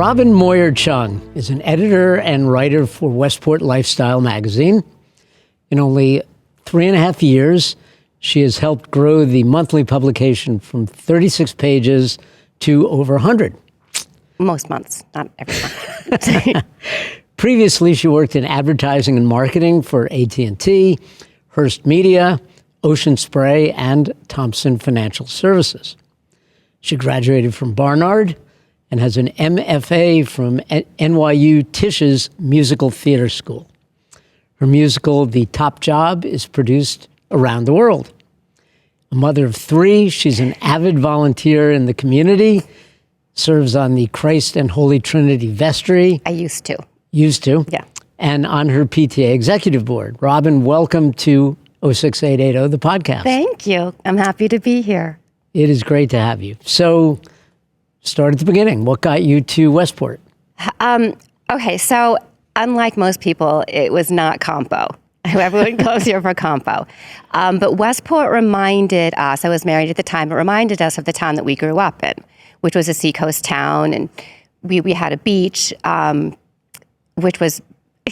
Robin Chung is an editor and writer for Westport Lifestyle Magazine. In only 3.5 years, she has helped grow the monthly publication from 36 pages to over 100. Most months, not every month. Previously, she worked in advertising and marketing for AT&T, Hearst Media, Ocean Spray, and Thompson Financial Services. She graduated from Barnard and has an MFA from NYU Tish's Musical Theater School. Her musical, The Top Job, is produced around the world. A mother of 3, she's an avid volunteer in the community, serves on the Christ and Holy Trinity Vestry. I used to. Used to? Yeah. And on her PTA executive board. Robin, welcome to 06880, the podcast. Thank you. I'm happy to be here. It is great to have you. So, start at the beginning. What got you to Westport? Okay, so unlike most people, it was not Compo. Everyone goes here for Compo. But Westport reminded us, I was married at the time, it reminded us of the town that we grew up in, which was a seacoast town. And we had a beach, which was,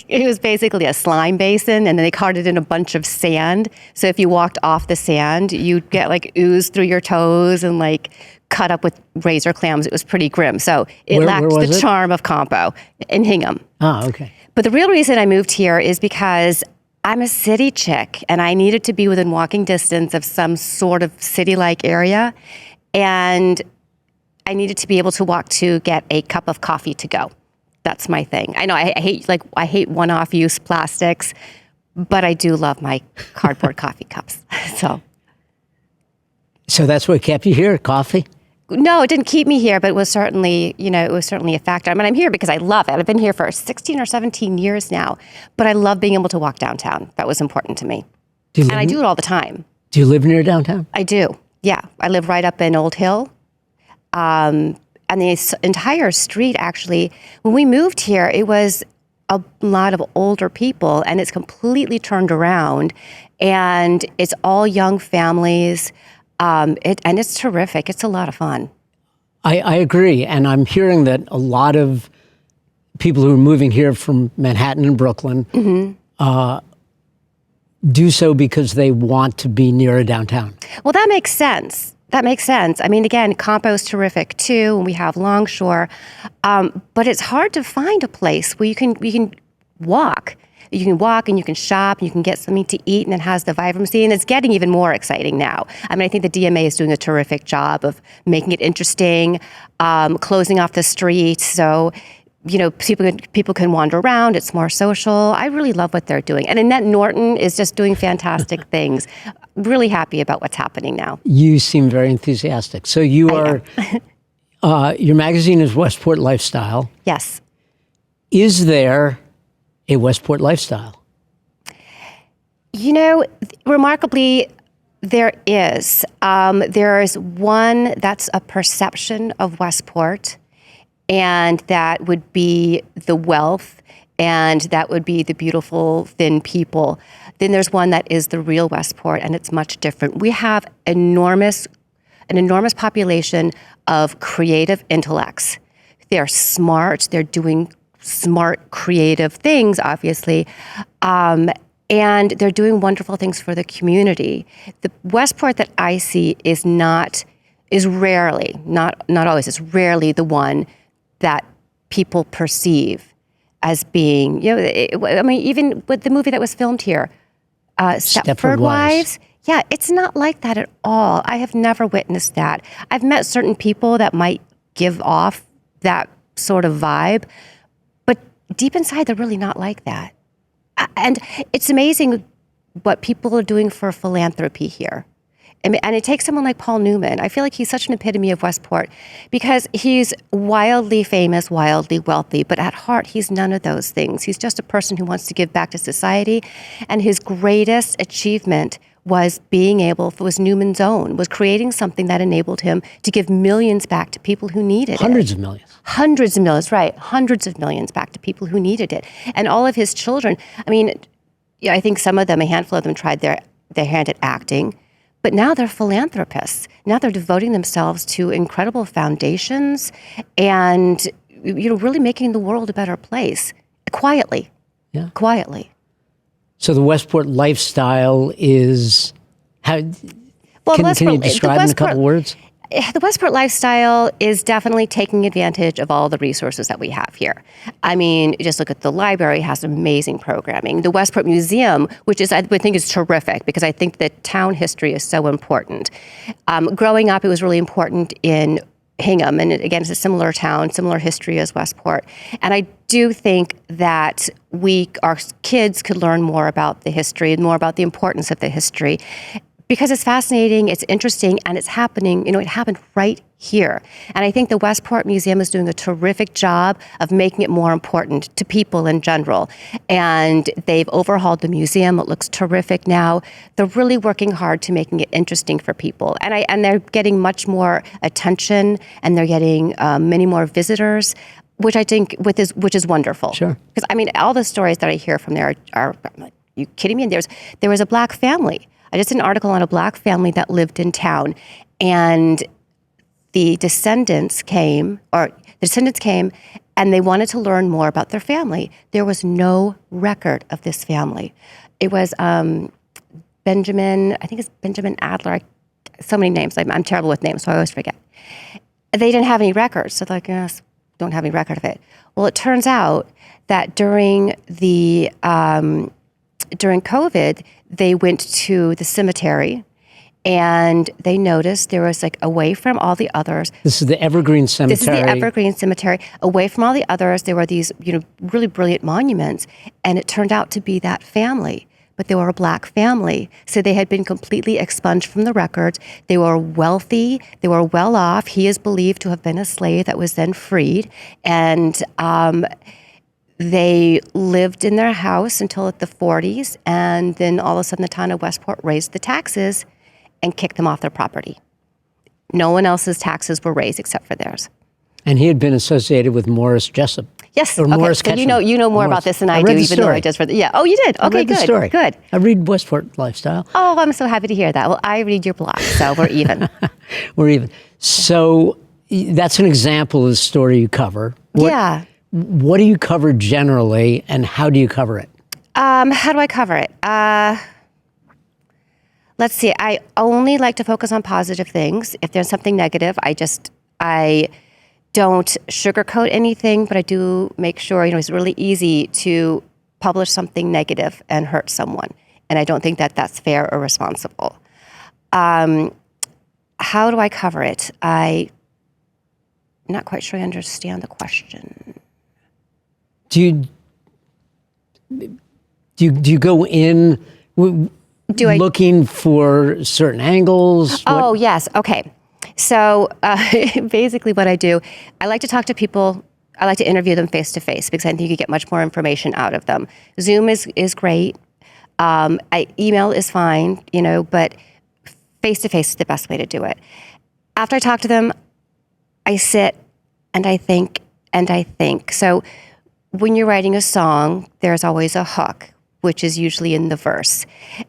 it was basically a slime basin, and then they carted in a bunch of sand. So if you walked off the sand, you'd get like ooze through your toes and like cut up with razor clams. It was pretty grim. So it lacked the charm of Compo in Hingham. Ah, okay. But the real reason I moved here is because I'm a city chick and I needed to be within walking distance of some sort of city-like area. And I needed to be able to walk to get a cup of coffee to go. That's my thing. I know I hate one-off use plastics, but I do love my cardboard coffee cups. So that's what kept you here, coffee? No, it didn't keep me here, but it was certainly, a factor. I mean, I'm here because I love it. I've been here for 16 or 17 years now, but I love being able to walk downtown. That was important to me. And I do it all the time. Do you live near downtown? I do, yeah. I live right up in Old Hill. And the entire street, actually, when we moved here, it was a lot of older people, and it's completely turned around, and it's all young families. And it's terrific. It's a lot of fun. I agree. And I'm hearing that a lot of people who are moving here from Manhattan and Brooklyn do so because they want to be near a downtown. Well, that makes sense. I mean, again, Compo's terrific too, and we have Longshore. But it's hard to find a place where you can walk. You can walk and you can shop and you can get something to eat, and it has the vibrancy, and it's getting even more exciting now. I mean, I think the DMA is doing a terrific job of making it interesting, closing off the street so, people can wander around. It's more social. I really love what they're doing. And Annette Norton is just doing fantastic things. Really happy about what's happening now. You seem very enthusiastic. So you are, your magazine is Westport Lifestyle. Yes. Is there a Westport Lifestyle? Remarkably, there is. There's one that's a perception of Westport, and that would be the wealth, and that would be the beautiful, thin people. Then there's one that is the real Westport, and it's much different. We have an enormous population of creative intellects. They're smart. They're doing smart, creative things, obviously, and they're doing wonderful things for the community. The Westport that I see is rarely, not always, it's rarely the one that people perceive as being, even with the movie that was filmed here, Stepford Wives. Yeah, it's not like that at all. I have never witnessed that. I've met certain people that might give off that sort of vibe, but deep inside, they're really not like that. And it's amazing what people are doing for philanthropy here. And it takes someone like Paul Newman. I feel like he's such an epitome of Westport because he's wildly famous, wildly wealthy, but at heart, he's none of those things. He's just a person who wants to give back to society. And his greatest achievement was Newman's own, was creating something that enabled him to give millions back to people who needed it. Hundreds of millions. Hundreds of millions, right. Hundreds of millions back to people who needed it. And all of his children, I think some of them, a handful of them tried their hand at acting, but now they're philanthropists. Now they're devoting themselves to incredible foundations and really making the world a better place quietly. Yeah. Quietly. So the Westport lifestyle is how? Well, Can you describe in a couple words? The Westport Lifestyle is definitely taking advantage of all the resources that we have here. I mean, just look at the library, has amazing programming. The Westport Museum, which I think is terrific because I think that town history is so important. Growing up, it was really important in Hingham, and again, it's a similar town, similar history as Westport. And I do think that our kids could learn more about the history and more about the importance of the history. Because it's fascinating, it's interesting, and it's happening, it happened right here. And I think the Westport Museum is doing a terrific job of making it more important to people in general. And they've overhauled the museum. It looks terrific now. They're really working hard to making it interesting for people. And they're getting much more attention, and they're getting many more visitors, which I think which is wonderful. Sure. Because, all the stories that I hear from there are you kidding me? There was a Black family. I just did an article on a Black family that lived in town, and the descendants came, and they wanted to learn more about their family. There was no record of this family. It was Benjamin Adler, so many names. I'm terrible with names, so I always forget. They didn't have any records, so they're like, yes, don't have any record of it. Well, it turns out that during COVID, they went to the cemetery, and they noticed there was away from all the others. This is the Evergreen Cemetery. This is the Evergreen Cemetery. Away from all the others, there were these, really brilliant monuments, and it turned out to be that family. But they were a Black family, so they had been completely expunged from the records. They were wealthy. They were well off. He is believed to have been a slave that was then freed, and they lived in their house until the 40s, and then all of a sudden the town of Westport raised the taxes and kicked them off their property. No one else's taxes were raised except for theirs. And he had been associated with Morris Jessup. Yes. Or okay. Morris So you know more about this than I do, even though I just read. Yeah. Oh, you did. Okay. I read good. The story. Good. I read Westport Lifestyle. Oh, I'm so happy to hear that. Well, I read your blog, so we're even. We're even. So that's an example of the story you cover. Yeah. What do you cover generally, and how do you cover it? How do I cover it? Let's see. I only like to focus on positive things. If there's something negative, I don't sugarcoat anything, but I do make sure, it's really easy to publish something negative and hurt someone. And I don't think that that's fair or responsible. How do I cover it? I'm not quite sure I understand the question. Do you go in looking for certain angles? Oh, yes. Okay. So basically what I do, I like to talk to people. I like to interview them face to face because I think you get much more information out of them. Zoom is great. Email is fine, but face to face is the best way to do it. After I talk to them, I sit and I think and I think. So when you're writing a song, there's always a hook, which is usually in the verse.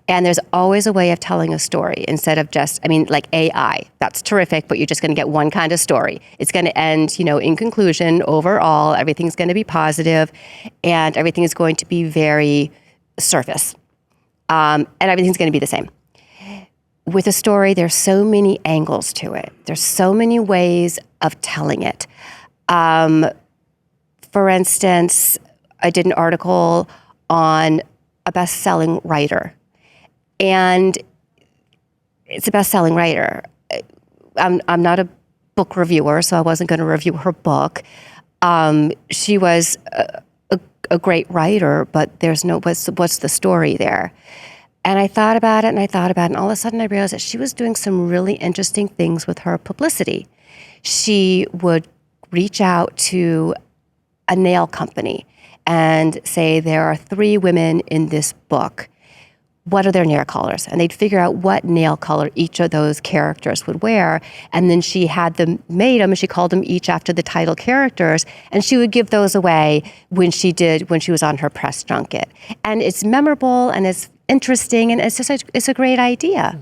And there's always a way of telling a story instead of just, like AI. That's terrific, but you're just going to get one kind of story. It's going to end, in conclusion, overall, everything's going to be positive, and everything is going to be very surface. And everything's going to be the same. With a story, there's so many angles to it. There's so many ways of telling it. For instance, I did an article on a best-selling writer, and it's a best-selling writer. I'm not a book reviewer, so I wasn't going to review her book. She was a great writer, but there's no what's the story there? And I thought about it, and and all of a sudden I realized that she was doing some really interesting things with her publicity. She would reach out to a nail company and say, there are 3 women in this book. What are their nail colors? And they'd figure out what nail color each of those characters would wear. And then she had them made them, and she called them each after the title characters. And she would give those away when she was on her press junket. And it's memorable, and it's interesting, and it's a great idea.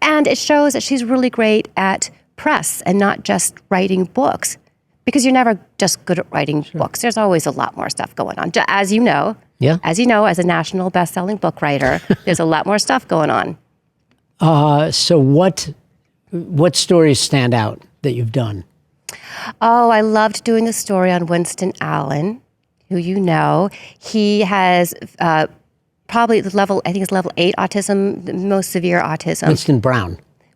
And it shows that she's really great at press and not just writing books. because you're never just good at writing books. There's always a lot more stuff going on. As you know, as a national best-selling book writer, there's a lot more stuff going on. So what stories stand out that you've done? Oh, I loved doing the story on Winston Allen, who you know. He has probably I think it's level 8 autism, the most severe autism.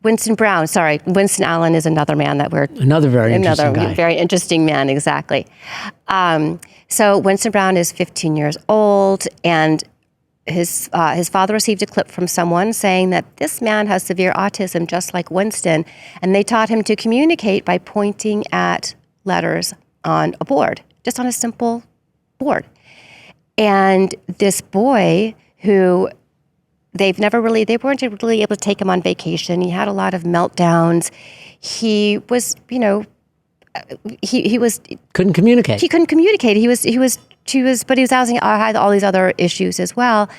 Winston Brown, sorry. Winston Allen is another man that Another very interesting guy. Very interesting man, exactly. So Winston Brown is 15 years old, and his father received a clip from someone saying that this man has severe autism, just like Winston, and they taught him to communicate by pointing at letters on a board, just on a simple board. And this boy who they weren't really able to take him on vacation. He had a lot of meltdowns. He was, he was couldn't communicate. He couldn't communicate. But he had all these other issues as well.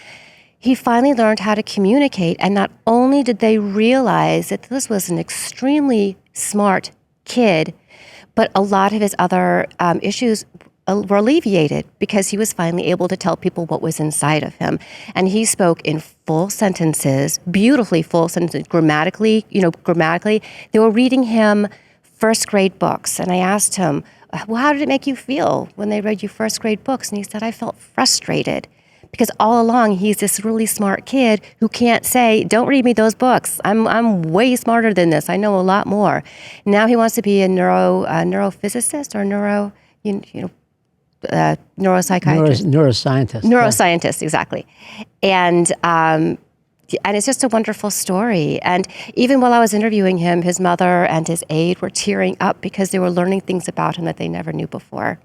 He finally learned how to communicate, and not only did they realize that this was an extremely smart kid, but a lot of his other issues were alleviated because he was finally able to tell people what was inside of him. And he spoke in full sentences, beautifully full sentences, grammatically. They were reading him first grade books. And I asked him, well, how did it make you feel when they read you first grade books? And he said, I felt frustrated because all along he's this really smart kid who can't say, don't read me those books. I'm way smarter than this. I know a lot more. Now he wants to be a neurophysicist or neuropsychiatrist. Neuroscientist. Neuroscientist, exactly. And it's just a wonderful story. And even while I was interviewing him, his mother and his aide were tearing up because they were learning things about him that they never knew before.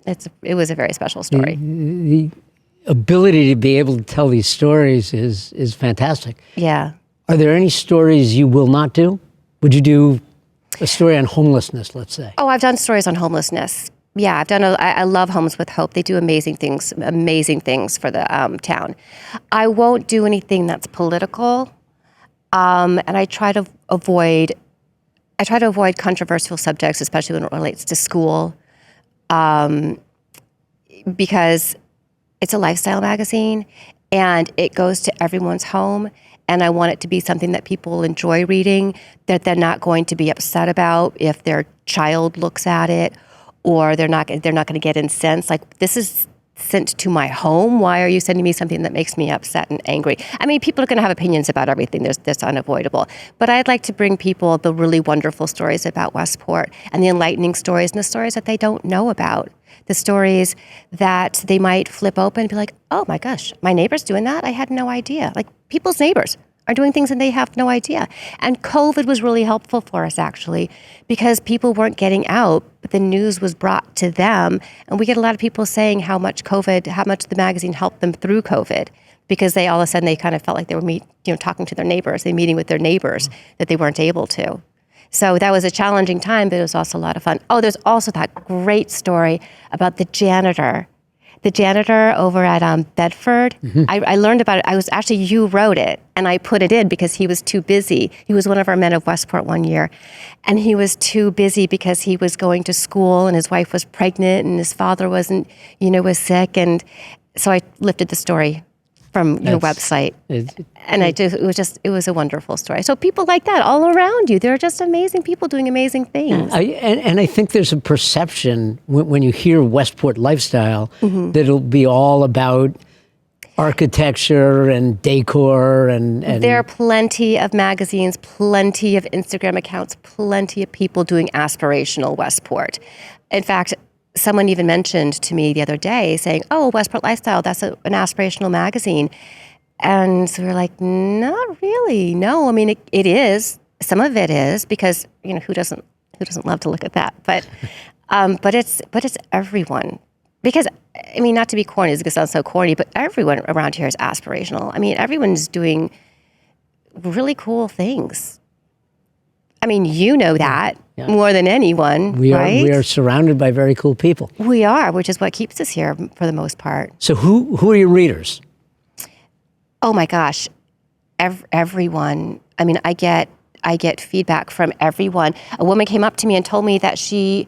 It was a very special story. The ability to be able to tell these stories is fantastic. Yeah. Are there any stories you will not do? Would you do a story on homelessness, let's say? Oh, I've done stories on homelessness. Yeah, I love Homes with Hope. They do amazing things for the town. I won't do anything that's political, and I try to avoid controversial subjects, especially when it relates to school, because it's a lifestyle magazine, and it goes to everyone's home. And I want it to be something that people enjoy reading, that they're not going to be upset about if their child looks at it, or they're not going to get incensed. Like, this is sent to my home. Why are you sending me something that makes me upset and angry? I mean, people are going to have opinions about everything. That's unavoidable. But I'd like to bring people the really wonderful stories about Westport, and the enlightening stories, and the stories that they don't know about. The stories that they might flip open and be like, oh my gosh, my neighbor's doing that? I had no idea. Like, people's neighbors are doing things and they have no idea. And COVID was really helpful for us, actually, because people weren't getting out, but the news was brought to them. And we get a lot of people saying how much the magazine helped them through COVID, because they all of a sudden they kind of felt like they were talking to their neighbors, they meeting with their neighbors that they weren't able to. So that was a challenging time, but it was also a lot of fun. Oh, there's also that great story about the janitor over at Bedford. Mm-hmm. I learned about it. You wrote it, and I put it in because he was too busy. He was one of our men of Westport one year, and he was too busy because he was going to school, and his wife was pregnant, and his father was sick, and so I lifted the story from your website. It was a wonderful story. So people like that all around you, they're just amazing people doing amazing things. And I think there's a perception when you hear Westport Lifestyle Mm-hmm. that it'll be all about architecture and decor and there are plenty of magazines, plenty of Instagram accounts, plenty of people doing aspirational Westport. In fact, someone even mentioned to me the other day saying, oh, Westport Lifestyle, that's an aspirational magazine. And so we were like, not really. No, I mean, it is. Some of it is, because, who doesn't love to look at that? But it's everyone. Because, I mean, not to be corny, it's going to sound so corny, but everyone around here is aspirational. I mean, everyone's doing really cool things. I mean, that more than anyone, right? We are surrounded by very cool people. We are, which is what keeps us here for the most part. So who are your readers? Oh my gosh, everyone. I mean, I get feedback from everyone. A woman came up to me and told me that she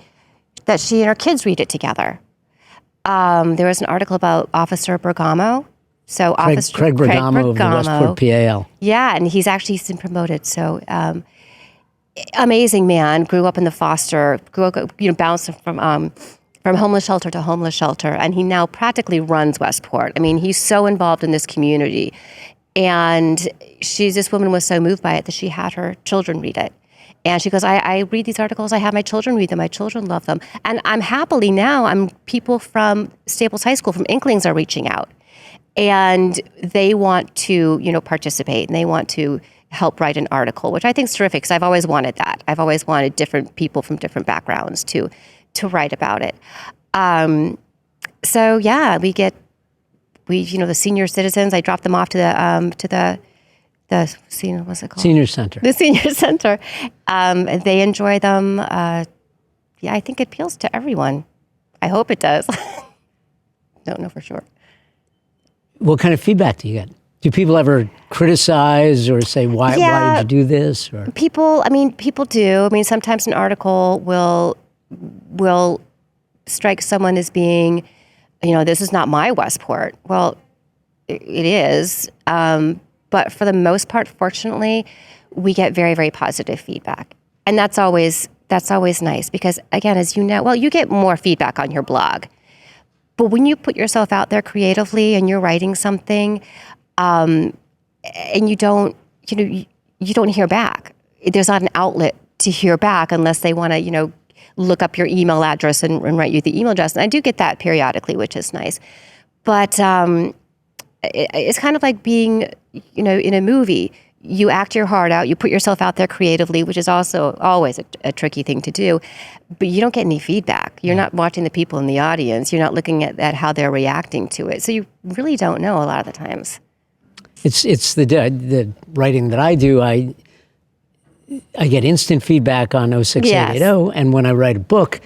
that she and her kids read it together. There was an article about Officer Bergamo. So Craig Bergamo of the Westport PAL. Yeah, and he's been promoted. So amazing man, grew up in the foster, bounced from homeless shelter to homeless shelter, and he now practically runs Westport. I mean, he's so involved in this community. And this woman was so moved by it that she had her children read it. And she goes, I read these articles, I have my children read them, my children love them. And people from Staples High School, from Inklings are reaching out. And they want to, participate, and they want to help write an article, which I think is terrific, because I've always wanted that. I've always wanted different people from different backgrounds to write about it. So yeah, the senior citizens, I dropped them off to the what's it called? Senior Center. The Senior Center. They enjoy them. I think it appeals to everyone. I hope it does. Don't know for sure. What kind of feedback do you get? Do people ever criticize or say, why did you do this? Or? People do. I mean, sometimes an article will strike someone as being, this is not my Westport. Well, it is. But for the most part, fortunately, we get very, very positive feedback. And that's always nice because, again, as you know, you get more feedback on your blog. But when you put yourself out there creatively and you're writing something, and you don't hear back. There's not an outlet to hear back unless they want to, look up your email address and write you the email address. And I do get that periodically, which is nice. But it's kind of like being, in a movie. You act your heart out, you put yourself out there creatively, which is also always a tricky thing to do, but you don't get any feedback. You're not watching the people in the audience. You're not looking at how they're reacting to it. So you really don't know a lot of the times. It's the writing that I do. I get instant feedback on 06880, and when I write a book,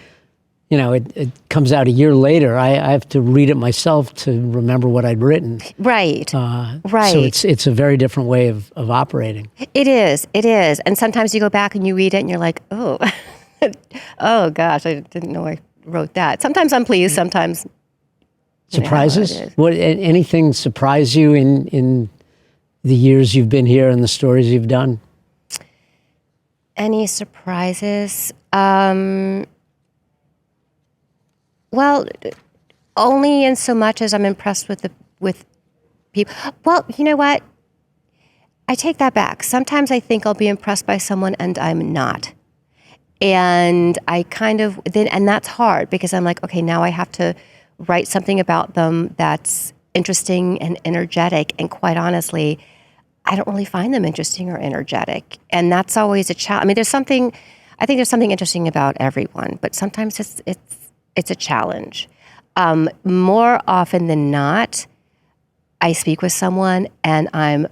it comes out a year later. I have to read it myself to remember what I'd written. Right. Right. So it's a very different way of operating. It is. And sometimes you go back and you read it and you're like, oh, oh gosh, I didn't know I wrote that. Sometimes I'm pleased, sometimes. Surprises? Anything surprise you in the years you've been here and the stories you've done? Any surprises? Well, only in so much as I'm impressed with people. Well, you know what? I take that back. Sometimes I think I'll be impressed by someone and I'm not. And and that's hard because I'm like, okay, now I have to write something about them that's interesting and energetic. And quite honestly, I don't really find them interesting or energetic. And that's always a challenge. I mean, I think there's something interesting about everyone, but sometimes it's a challenge. More often than not, I speak with someone and I'm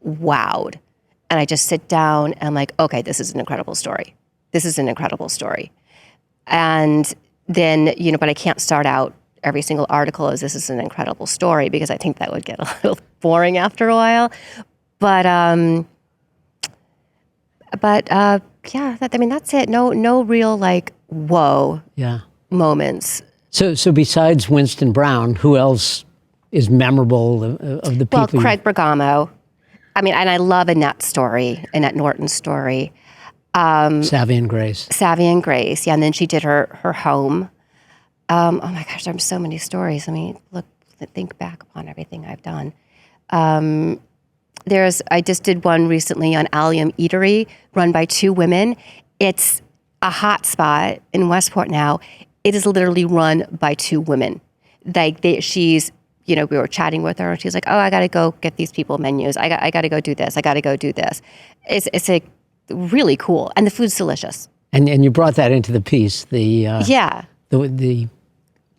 wowed. And I just sit down and I'm like, okay, this is an incredible story. This is an incredible story. And then, but I can't start out every single article as this is an incredible story because I think that would get a little boring after a while. But that's it. No real whoa. Yeah. Moments. So besides Winston Brown, who else is memorable of the people? Well, Craig Bergamo. I mean, and I love Annette Norton's story. Savvy and Grace. Yeah, and then she did her home. Oh my gosh, there's so many stories. I mean, think back upon everything I've done. I just did one recently on Allium Eatery, run by two women. It's a hot spot in Westport now. It is literally run by two women. We were chatting with her and she's like, oh, I got to go get these people menus. I got to go do this. I got to go do this. It's really cool. And the food's delicious. And you brought that into the piece, the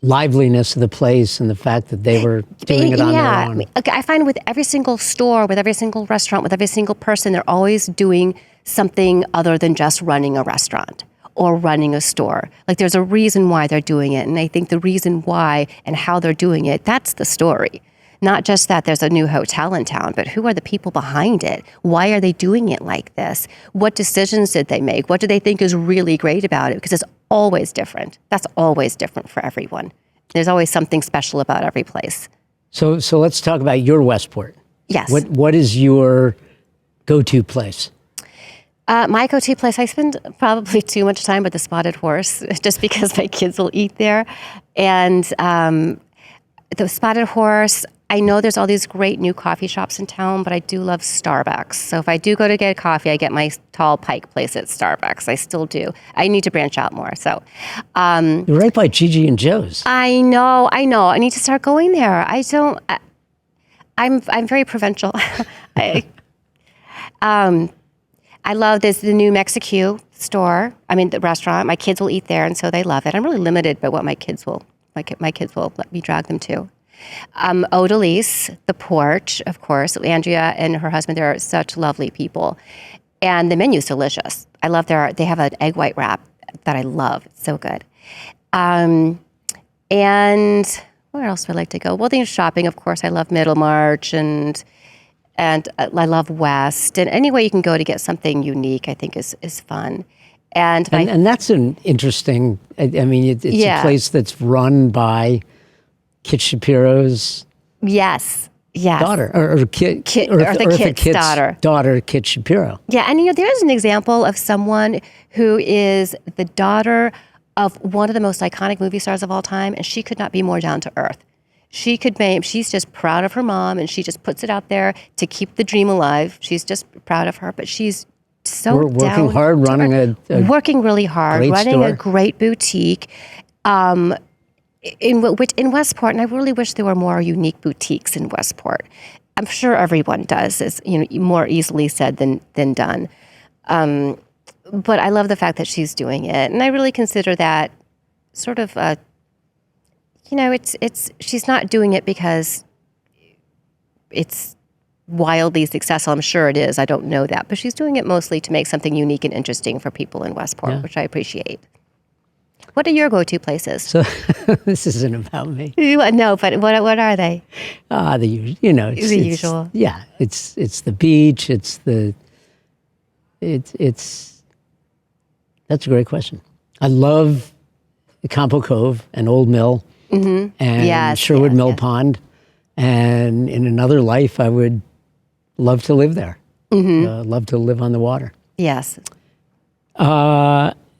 liveliness of the place and the fact that they were doing it on their own. I find with every single store, with every single restaurant, with every single person, they're always doing something other than just running a restaurant or running a store. There's a reason why they're doing it. And I think the reason why and how they're doing it, that's the story. Not just that there's a new hotel in town, but who are the people behind it? Why are they doing it like this? What decisions did they make? What do they think is really great about it? Because it's always different. That's always different for everyone. There's always something special about every place. So let's talk about your Westport. Yes. What is your go-to place? My go-to place, I spend probably too much time with the Spotted Horse just because my kids will eat there. And the Spotted Horse, I know there's all these great new coffee shops in town, but I do love Starbucks. So if I do go to get coffee, I get my tall Pike place at Starbucks. I still do. I need to branch out more. So You're right by Gigi and Joe's. I know. I need to start going there. I'm very provincial. I love the new Mexique store. I mean, the restaurant. My kids will eat there, and so they love it. I'm really limited by what my kids will let me drag them to. Odalise, the Porch, of course. Andrea and her husband, they're such lovely people. And the menu's delicious. I love they have an egg white wrap that I love. It's so good. And where else would I like to go? Well, shopping, of course. I love Middlemarch and I love West. And any way you can go to get something unique, I think is fun. And that's an interesting, I mean, it's a place that's run by Kit Shapiro's daughter, or Eartha Kitt's daughter, Kit Shapiro. Yeah, and there's an example of someone who is the daughter of one of the most iconic movie stars of all time, and she could not be more down to earth. She's just proud of her mom, and she just puts it out there to keep the dream alive. She's just proud of her, but she's so working hard, running working really hard, running store. A great boutique. In Westport, and I really wish there were more unique boutiques in Westport. I'm sure everyone does. It's more easily said than done. But I love the fact that she's doing it, and I really consider that sort of she's not doing it because it's wildly successful. I'm sure it is. I don't know that, but she's doing it mostly to make something unique and interesting for people in Westport, which I appreciate. What are your go-to places? So this isn't about me. No, but what are they? The usual. Yeah, it's the beach. That's a great question. I love Campo Cove and Old Mill and Sherwood Mill Pond. And in another life, I would love to live there. Love to live on the water. Yes.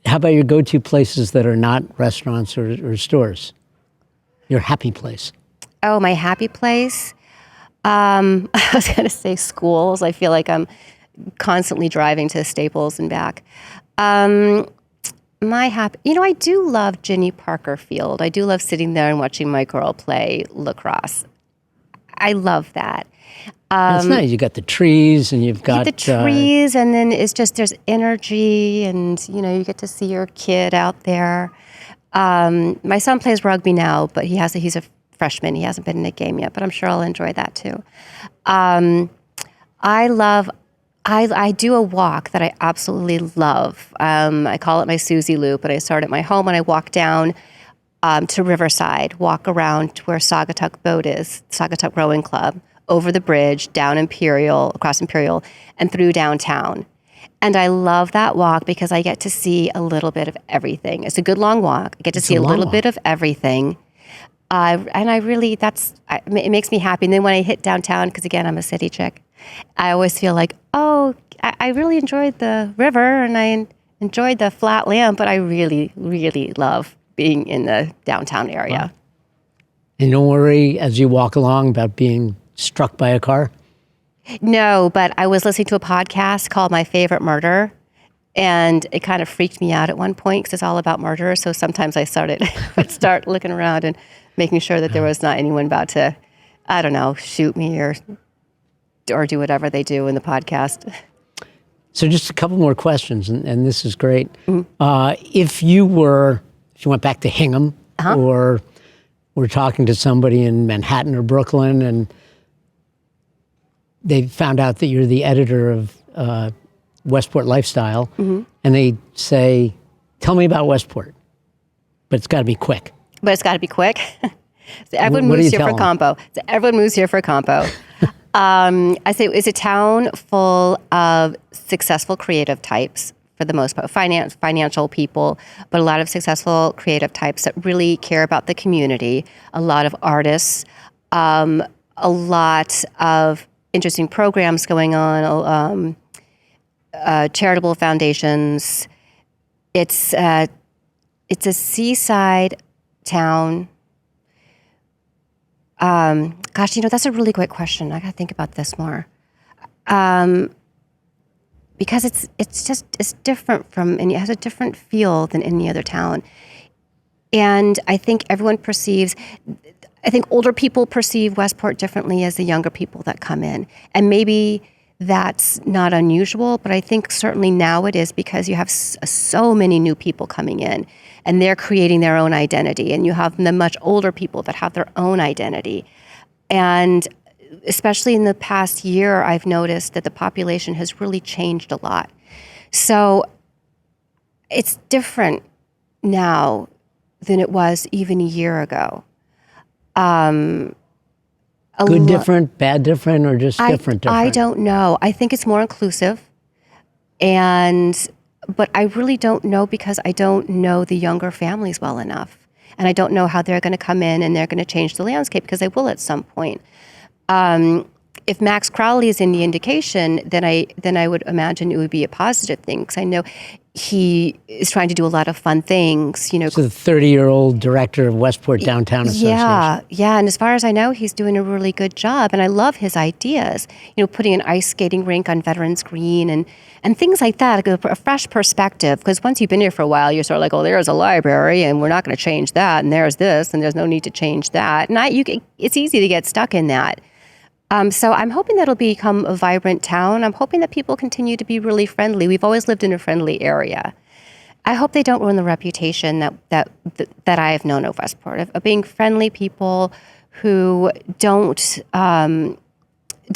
How about your go-to places that are not restaurants or stores? Your happy place. Oh, my happy place? I was going to say schools. I feel like I'm constantly driving to Staples and back. I do love Ginny Parker Field. I do love sitting there and watching my girl play lacrosse. I love that. That's nice. You got the trees, and you've got the trees, and then it's just there's energy, and you get to see your kid out there. My son plays rugby now, but he's a freshman. He hasn't been in a game yet, but I'm sure I'll enjoy that too. I do a walk that I absolutely love. I call it my Susie Loop, and I start at my home and I walk down to Riverside, walk around to where Saugatuck Boat is, Saugatuck Rowing Club, over the bridge, down Imperial, across Imperial, and through downtown. And I love that walk because I get to see a little bit of everything. It's a good long walk. I get to see a little bit of everything. And it makes me happy. And then when I hit downtown, because again, I'm a city chick, I always feel like, I really enjoyed the river and I enjoyed the flat land, but I really, really love being in the downtown area. Wow. And don't worry as you walk along about being struck by a car? No, but I was listening to a podcast called My Favorite Murder, and it kind of freaked me out at one point because it's all about murder. So sometimes I would start looking around and making sure that there was not anyone about to, I don't know, shoot me or do whatever they do in the podcast. So just a couple more questions, and this is great. If you went back to Hingham, or were talking to somebody in Manhattan or Brooklyn, and they found out that you're the editor of Westport Lifestyle, and they say, tell me about Westport, but it's got to be quick. So everyone What do moves you here for tell 'em? combo. So everyone moves here for combo. I say it's a town full of successful creative types for the most part, financial people, but a lot of successful creative types that really care about the community, a lot of artists, a lot of interesting programs going on, charitable foundations. It's a seaside town. Gosh, that's a really great question. I got to think about this more. Because it's different from, and it has a different feel than any other town. And I think older people perceive Westport differently as the younger people that come in. And maybe that's not unusual, but I think certainly now it is, because you have so many new people coming in and they're creating their own identity. And you have the much older people that have their own identity. And especially in the past year, I've noticed that the population has really changed a lot. So it's different now than it was even a year ago. Good different, bad different, or just different? I don't know. I think it's more inclusive. But I really don't know, because I don't know the younger families well enough. And I don't know how they're going to come in and they're going to change the landscape, because they will at some point. If Max Crowley is any indication, then I would imagine it would be a positive thing, because I know he is trying to do a lot of fun things. So the 30-year-old director of Westport Downtown Association. Yeah. And as far as I know, he's doing a really good job, and I love his ideas. Putting an ice skating rink on Veterans Green and things like that, a fresh perspective. Because once you've been here for a while, you're sort of like, oh, there's a library, and we're not going to change that, and there's this, and there's no need to change that. And it's easy to get stuck in that. So I'm hoping that'll become a vibrant town. I'm hoping that people continue to be really friendly. We've always lived in a friendly area. I hope they don't ruin the reputation that I have known of Westport, of being friendly people who don't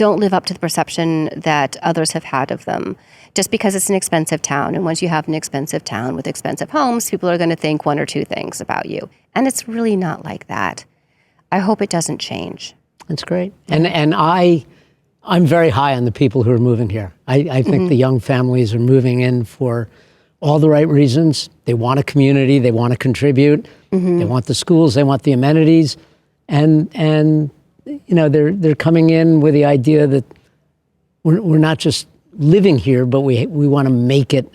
live up to the perception that others have had of them, just because it's an expensive town. And once you have an expensive town with expensive homes, people are going to think one or two things about you. And it's really not like that. I hope it doesn't change. That's great. And I'm very high on the people who are moving here. I think the young families are moving in for all the right reasons. They want a community. They want to contribute. They want the schools. They want the amenities. And they're coming in with the idea that we're not just living here, but we want to make it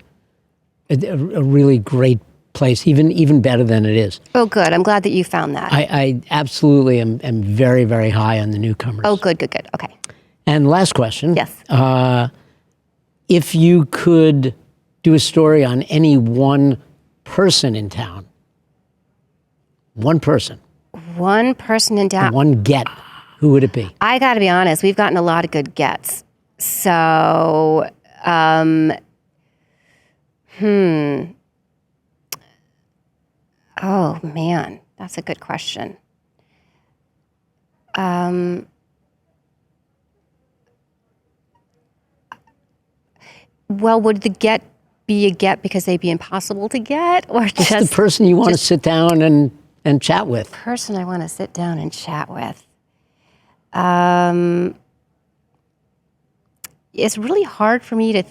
a really great place, even better than it is. Oh, good. I'm glad that you found that. I absolutely am very, very high on the newcomers. Oh, good. Okay. And last question. Yes. If you could do a story on any one person in town, one person in town, one get, who would it be? I got to be honest, we've gotten a lot of good gets. So, Oh, man, that's a good question. Well, would the get be a get because they'd be impossible to get? Or just the person you want to sit down and chat with? Person I want to sit down and chat with. It's really hard for me to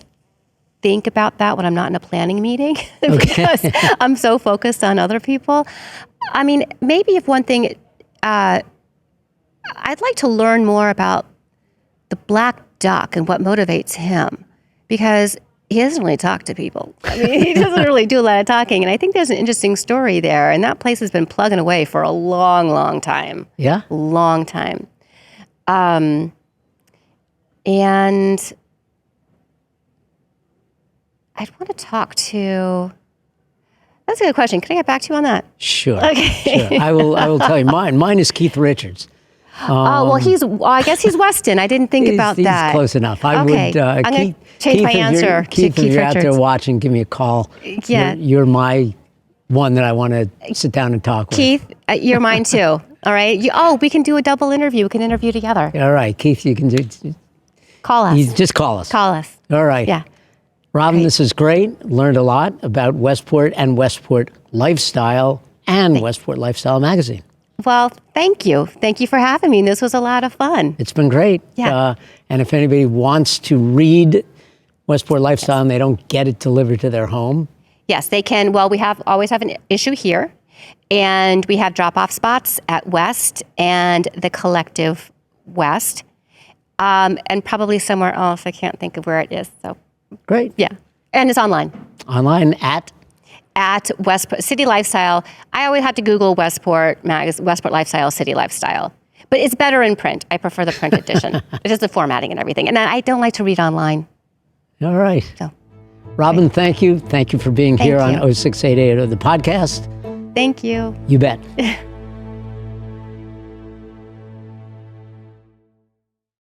think about that when I'm not in a planning meeting because I'm so focused on other people. I mean, maybe if one thing, I'd like to learn more about the black duck and what motivates him, because he doesn't really talk to people. I mean, he doesn't really do a lot of talking. And I think there's an interesting story there. And that place has been plugging away for a long, long time. Yeah? Long time. And I'd want to talk to... That's a good question. Can I get back to you on that? Sure. Okay. Sure. I will tell you mine. Mine is Keith Richards. I guess he's Weston. I didn't think about that. He's close enough. I okay. would. I'm going to change my answer to Keith Keith, if you're out there Richards. watching, give me a call. Yeah. You're my one that I want to sit down and talk with. Keith, you're mine too. All right. We can do a double interview. We can interview together. All right, Keith, you can do. Call us. You just call us. Call us. All right. Yeah. Robin, this is great. Learned a lot about Westport and Westport Lifestyle and Westport Lifestyle Magazine. Well, thank you. Thank you for having me. This was a lot of fun. It's been great. Yeah. And if anybody wants to read Westport Lifestyle and they don't get it delivered to their home, Yes, they can. Well, we always have an issue here, and we have drop-off spots at West and the Collective West, and probably somewhere else. I can't think of where it is. So, great. yeah, and it's online. Online at Westport City Lifestyle. I always have to Google Westport Lifestyle City Lifestyle, but it's better in print. I prefer the print edition. It's just the formatting and everything, and I don't like to read online. All right. So. Robin, thank you. Thank you for being here Thank on you. 0688 of the podcast. Thank you. You bet.